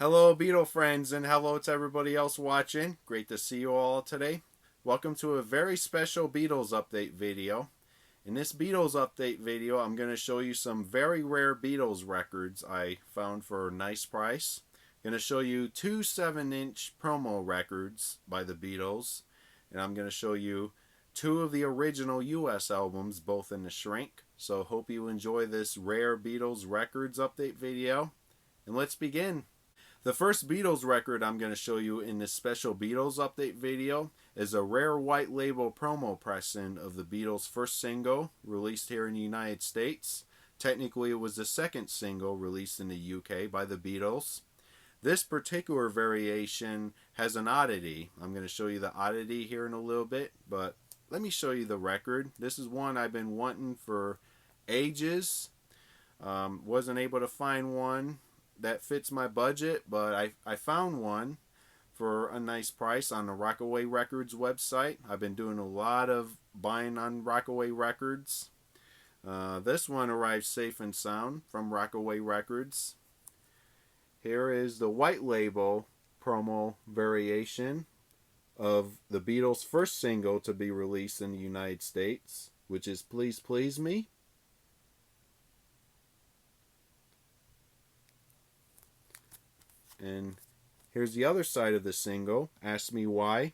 Hello, Beatle friends, and hello to everybody else watching. Great to see you all today. Welcome to a very special Beatles update video. In this Beatles update video, I'm going to show you some very rare Beatles records I found for a nice price. I'm going to show you two 7-inch promo records by the Beatles, and I'm going to show you two of the original US albums, both in the shrink. So hope you enjoy this rare Beatles records update video, and let's begin. The first Beatles record I'm going to show you in this special Beatles update video is a rare white label promo pressing of the Beatles' first single released here in the United States. Technically, it was the second single released in the UK by the Beatles. This particular variation has an oddity. I'm going to show you the oddity here in a little bit, but let me show you the record. This is one I've been wanting for ages. Wasn't able to find one that fits my budget, but I found one for a nice price on the Rockaway Records website. I've been doing a lot of buying on Rockaway Records. This one arrived safe and sound from Rockaway Records. Here is the white label promo variation of the Beatles' first single to be released in the United States, which is Please Please Me. And here's the other side of the single, Ask Me Why.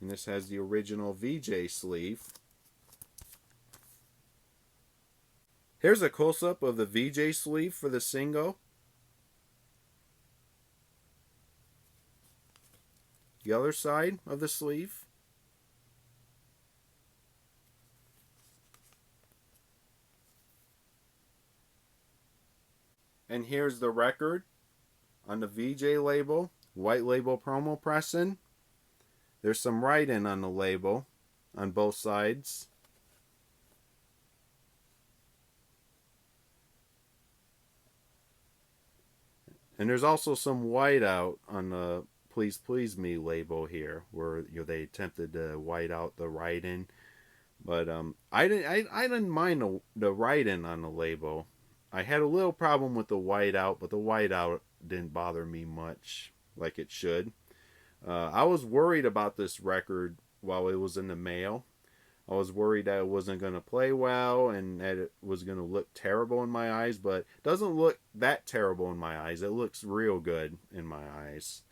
And this has the original VJ sleeve. Here's a close-up of the VJ sleeve for the single. The other side of the sleeve. And here's the record on the VJ label, white label promo pressing. There's some writing on the label on both sides. And there's also some white out on the Please Please Me label here, where they attempted to white out the writing. But I didn't mind the writing on the label. I had a little problem with the whiteout, but the whiteout didn't bother me much like it should. I was worried about this record while it was in the mail. I was worried that it wasn't going to play well and that it was going to look terrible in my eyes, but it doesn't look that terrible in my eyes. It looks real good in my eyes.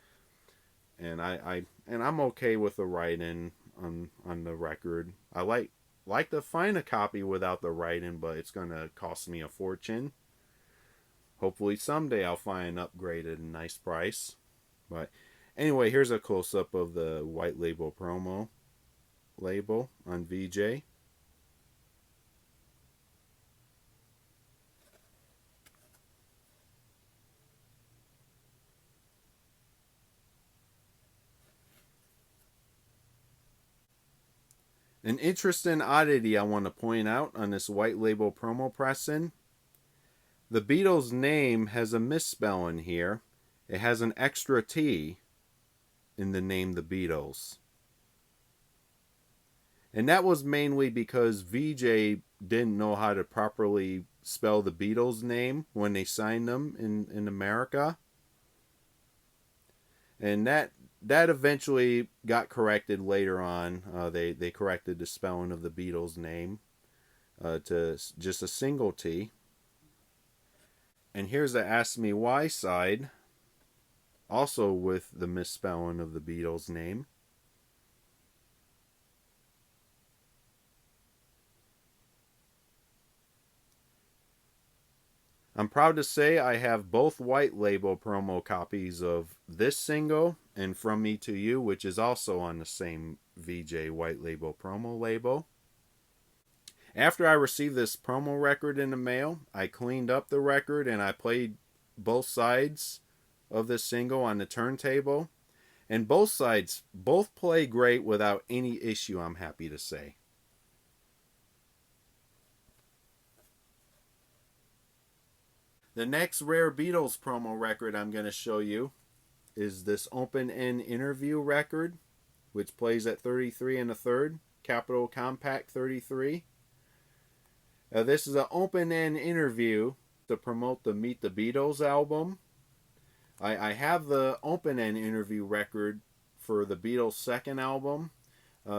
And I'm okay with the writing on the record. I like to find a copy without the writing, but it's going to cost me a fortune. Hopefully someday I'll find an upgraded and nice price. But anyway, here's a close-up of the white label promo label on VJ. An interesting oddity I want to point out on this white label promo pressing. The Beatles' name has a misspelling here. It has an extra T in the name The Beatles. And that was mainly because VJ didn't know how to properly spell the Beatles' name when they signed them in America. And that eventually got corrected later on. They corrected the spelling of the Beatles' name to just a single T. And here's the Ask Me Why side, also with the misspelling of the Beatles' name. I'm proud to say I have both white label promo copies of this single and From Me to You, which is also on the same VJ white label promo label. After I received this promo record in the mail, I cleaned up the record and I played both sides of this single on the turntable. And both sides both play great without any issue, I'm happy to say. The next rare Beatles promo record I'm going to show you is this open-end interview record, which plays at 33 1/3, Capitol Compact 33. This is an open-end interview to promote the Meet the Beatles album. I have the open-end interview record for the Beatles' second album.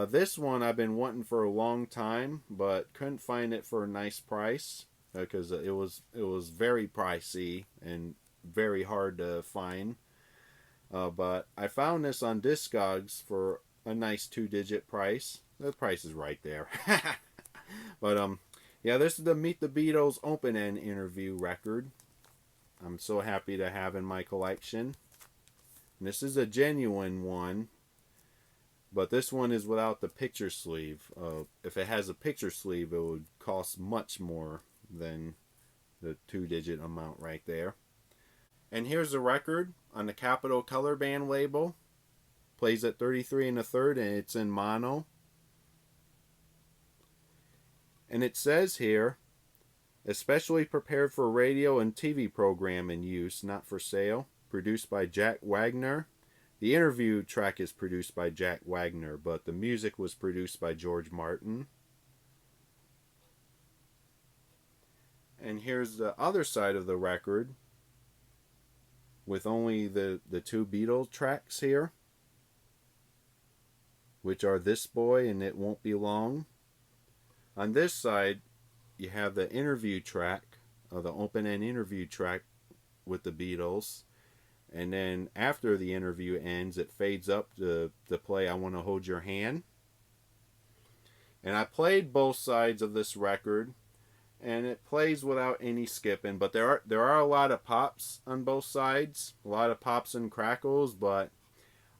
This one I've been wanting for a long time, but couldn't find it for a nice price because it was very pricey and very hard to find. But I found this on Discogs for a nice 2-digit price. The price is right there. But yeah, this is the Meet the Beatles open-end interview record. I'm so happy to have in my collection. And this is a genuine one, but this one is without the picture sleeve. If it has a picture sleeve, it would cost much more than the 2-digit amount right there. And here's the record on the Capitol Color Band label. Plays at 33 1/3 and it's in mono. And it says here, especially prepared for radio and TV program in use, not for sale. Produced by Jack Wagner. The interview track is produced by Jack Wagner, but the music was produced by George Martin. And here's the other side of the record with only the two Beatles tracks here, which are This Boy and It Won't Be Long. On this side, you have the interview track, the open-end interview track with the Beatles. And then after the interview ends, it fades up to play I Want to Hold Your Hand. And I played both sides of this record, and it plays without any skipping. But there are a lot of pops on both sides, a lot of pops and crackles. But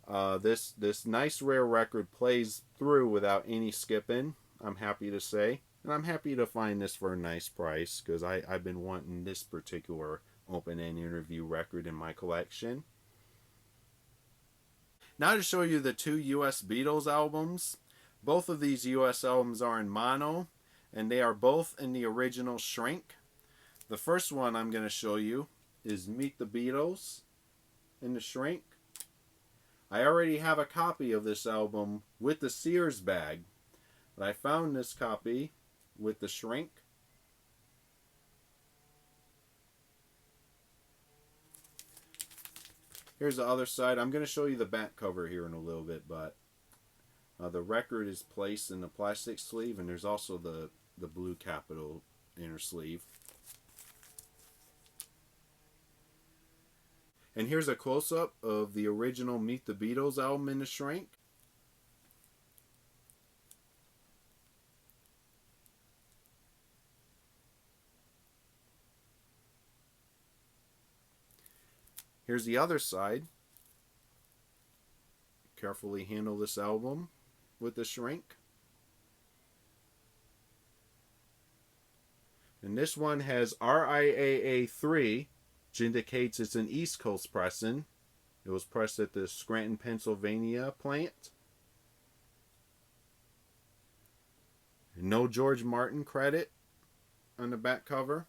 this nice rare record plays through without any skipping, I'm happy to say. And I'm happy to find this for a nice price because I've been wanting this particular open-end interview record in my collection. Now to show you the two US Beatles albums. Both of these US albums are in mono, and they are both in the original shrink. The first one I'm going to show you is Meet the Beatles in the shrink. I already have a copy of this album with the Sears bag, but I found this copy with the shrink. Here's the other side. I'm going to show you the back cover here in a little bit, but the record is placed in the plastic sleeve, and there's also the blue Capitol inner sleeve. And here's a close-up of the original Meet the Beatles album in the shrink. Here's the other side. Carefully handle this album with the shrink. And this one has RIAA 3, which indicates it's an East Coast pressing. It was pressed at the Scranton, Pennsylvania plant. And no George Martin credit on the back cover.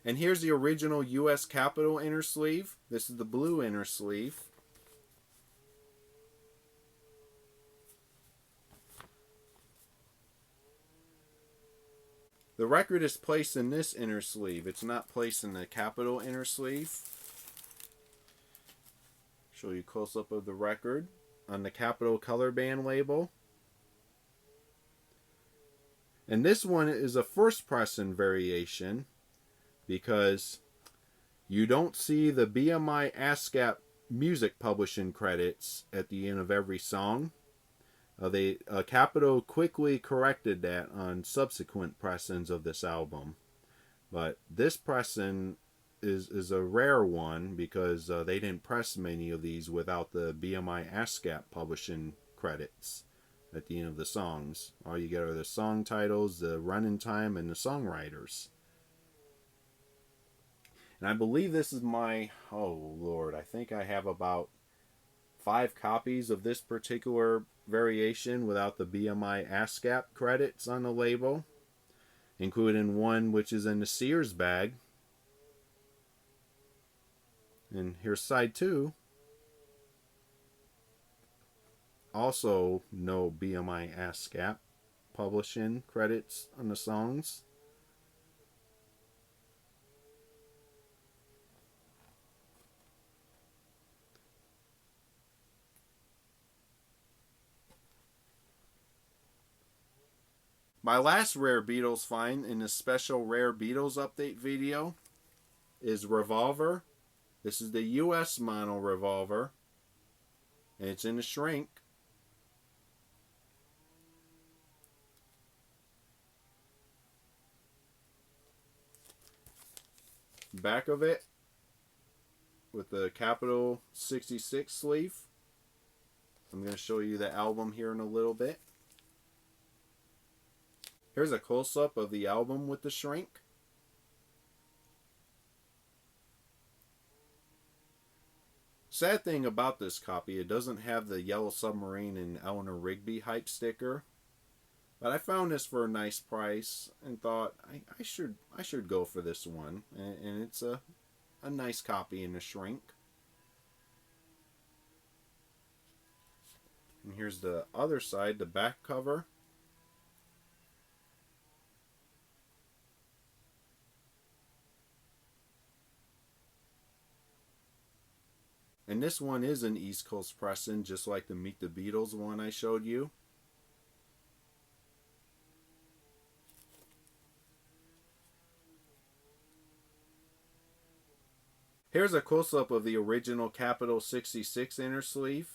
And here's the original US Capitol inner sleeve. This is the blue inner sleeve. The record is placed in this inner sleeve. It's not placed in the Capitol inner sleeve. Show you a close-up of the record on the Capitol Color Band label. And this one is a first pressing variation, because you don't see the BMI ASCAP music publishing credits at the end of every song. Capitol quickly corrected that on subsequent pressings of this album. But this pressing is a rare one because they didn't press many of these without the BMI ASCAP publishing credits at the end of the songs. All you get are the song titles, the running time, and the songwriters. And I believe this is my, oh Lord, I think I have about 5 copies of this particular variation without the BMI ASCAP credits on the label, including one which is in the Sears bag. And here's side 2. Also, no BMI ASCAP publishing credits on the songs. My last rare Beatles find in this special rare Beatles update video is Revolver. This is the US mono Revolver, and it's in the shrink. Back of it with the capital 66 sleeve. I'm going to show you the album here in a little bit. Here's a close-up of the album with the shrink. Sad thing about this copy, it doesn't have the Yellow Submarine and Eleanor Rigby hype sticker. But I found this for a nice price and thought I should go for this one. And it's a nice copy in the shrink. And here's the other side, the back cover. And this one is an East Coast pressing, just like the Meet the Beatles one I showed you. Here's a close-up of the original Capital 66 inner sleeve.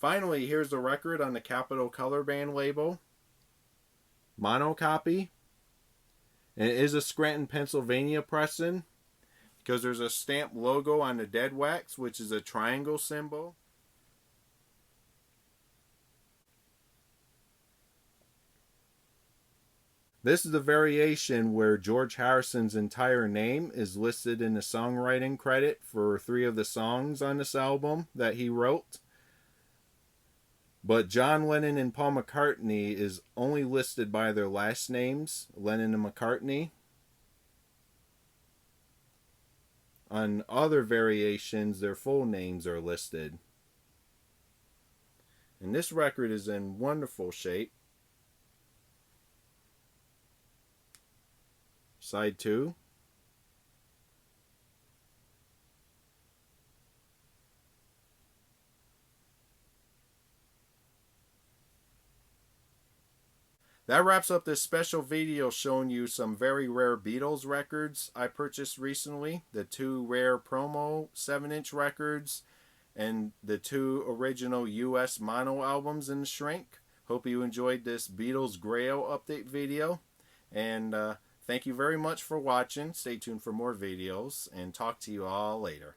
Finally, here's the record on the Capitol Color Band label. Mono copy. And it is a Scranton, Pennsylvania pressing, because there's a stamped logo on the dead wax, which is a triangle symbol. This is the variation where George Harrison's entire name is listed in the songwriting credit for 3 of the songs on this album that he wrote. But John Lennon and Paul McCartney is only listed by their last names, Lennon and McCartney. On other variations, their full names are listed. And this record is in wonderful shape. Side 2. That wraps up this special video showing you some very rare Beatles records I purchased recently. The 2 rare promo 7-inch records and the 2 original US mono albums in the shrink. Hope you enjoyed this Beatles Grail update video. And thank you very much for watching. Stay tuned for more videos and talk to you all later.